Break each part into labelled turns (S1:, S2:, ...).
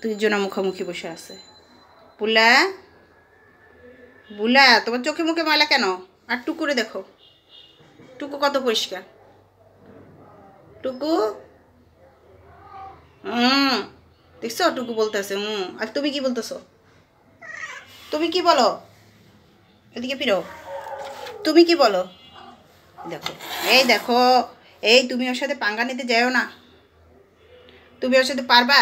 S1: দুইজনা মুখোমুখি বসে আছে। বুলা বুলা, তোমার চোখে মুখে ময়লা কেন? আর টুকুরে দেখো, টুকু কত পরিষ্কার। টুকু দেখছো, টুকু বলতেছে আর তুমি কি বলতেছো? তুমি কি বলো? এদিকে ফিরো, তুমি কি বলো? দেখো, এই দেখো, এই তুমি ওর সাথে পাঙ্গা নিতে যাও না। তুমি ওর সাথে পারবা?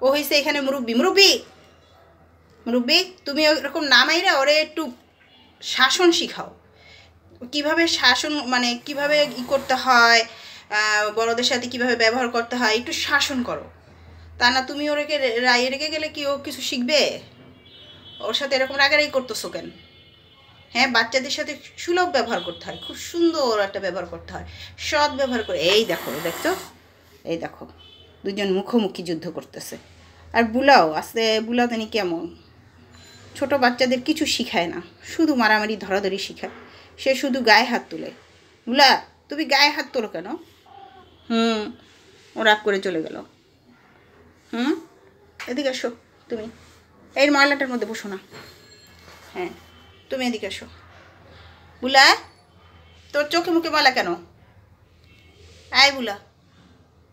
S1: ও হয়েছে এখানে মুরব্বি মুরব্বি মুরব্বি, তুমি ওরকম না মাইরা ওরে একটু শাসন শিখাও। কিভাবে শাসন, মানে কিভাবে ই করতে হয়, বড়দের সাথে কিভাবে ব্যবহার করতে হয়, একটু শাসন করো। তা না তুমি ওকে রায়ে রেখে গেলে কি ও কিছু শিখবে? ওর সাথে এরকম রাগারাগি করতেছো কেন? হ্যাঁ, বাচ্চাদের সাথে সুলভ ব্যবহার করতে হয়, খুব সুন্দর একটা ব্যবহার করতে হয়, সৎ ব্যবহার করে। এই দেখো, দেখছো, এই দেখো, দুজন মুখোমুখি যুদ্ধ করতেছে। আর বুলাও আস্তে, বুলাও জানি কেমন, ছোট বাচ্চাদের কিছু শিখায় না, শুধু মারামারি ধরাধরি শিখায়। সে শুধু গায়ে হাত তুলে। বুলা, তুমি গায়ে হাত তোলো কেন? ও রাগ করে চলে গেল। এদিকে আসো তুমি, এই ময়লাটার মধ্যে বসো না। হ্যাঁ, তুমি এদিকে আসো। বুলা, তোর চোখে মুখে ময়লা কেন? আয় বুলা।